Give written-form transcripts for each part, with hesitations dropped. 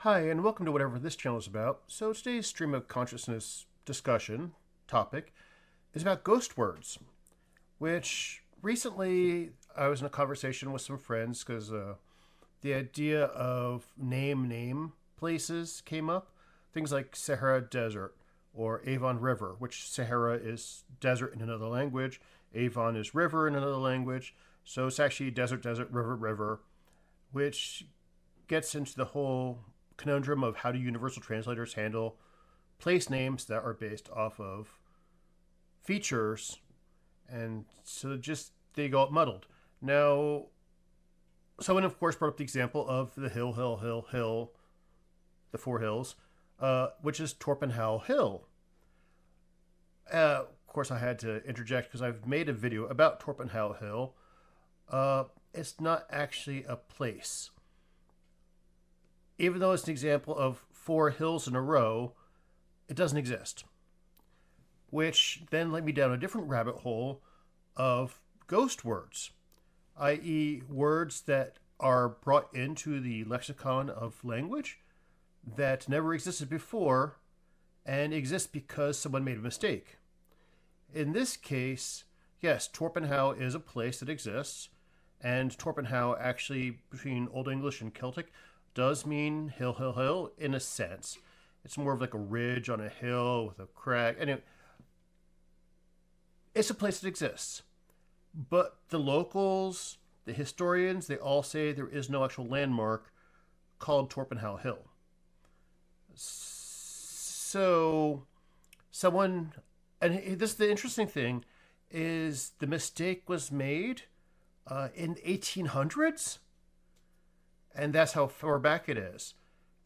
Hi, and welcome to whatever this channel is about. So today's stream of consciousness discussion topic is about ghost words, which recently I was in a conversation with some friends because the idea of name places came up. Things like Sahara Desert or Avon River, which Sahara is desert in another language, Avon is river in another language. So it's actually desert, river, which gets into the whole conundrum of how do universal translators handle place names that are based off of features, and so just they got muddled. Now, someone of course brought up the example of the hill, the four hills, which is Torpenhow Hill. Of course, I had to interject because I've made a video about Torpenhow Hill. It's not actually a place. Even though it's an example of four hills in a row, it doesn't exist. Which then led me down a different rabbit hole of ghost words, i.e. words that are brought into the lexicon of language that never existed before and exist because someone made a mistake. In this case, yes, Torpenhow is a place that exists, and Torpenhow actually, between Old English and Celtic, does mean hill in a sense. It's more of like a ridge on a hill with a crag. Anyway, it's a place that exists. But the locals, the historians, they all say there is no actual landmark called Torpenhow Hill. So someone, and this the interesting thing is the mistake was made in the 1800s. And that's how far back it is.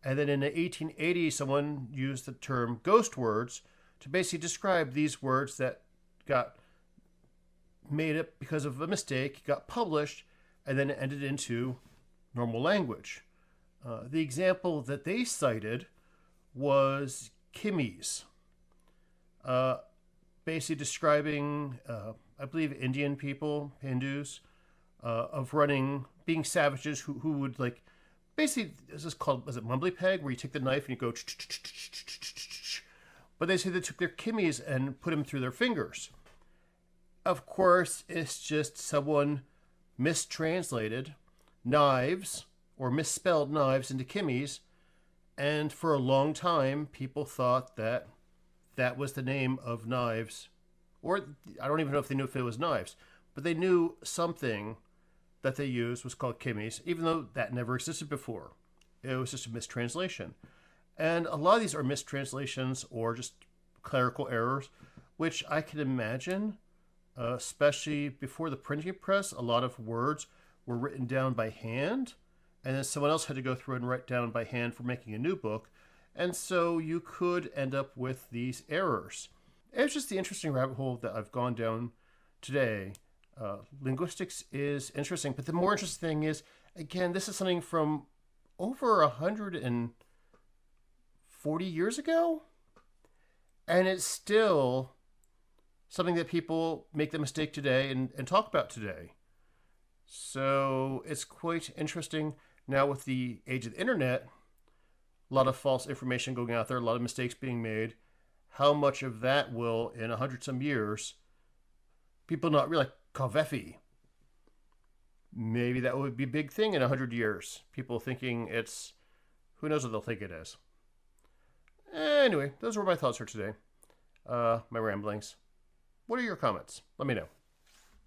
And then in the 1880s, someone used the term ghost words to basically describe these words that got made up because of a mistake, got published, and then it ended into normal language. The example that they cited was Kimmies, basically describing, I believe, Indian people, Hindus, of being savages who would like, basically, this is called, was it mumbly peg, where you take the knife and you go, but they say they took their kimmies and put them through their fingers. Of course, it's just someone mistranslated knives or misspelled knives into kimmies, and for a long time, people thought that that was the name of knives, or I don't even know if they knew if it was knives, but they knew something that they used was called kimmies, even though that never existed before. It was just a mistranslation. And a lot of these are mistranslations or just clerical errors, which I can imagine, especially before the printing press, a lot of words were written down by hand, and then someone else had to go through and write down by hand for making a new book. And so you could end up with these errors. It's just the interesting rabbit hole that I've gone down today. Linguistics is interesting, but the more interesting thing is, again, this is something from over 140 years ago, and it's still something that people make the mistake today and talk about today. So it's quite interesting. Now with the age of the internet, a lot of false information going out there, a lot of mistakes being made. How much of that will, in 100-some years, people not realize, Kaveffi. Maybe that would be a big thing in 100 years. People thinking it's, who knows what they'll think it is. Anyway, those were my thoughts for today. My ramblings. What are your comments? Let me know.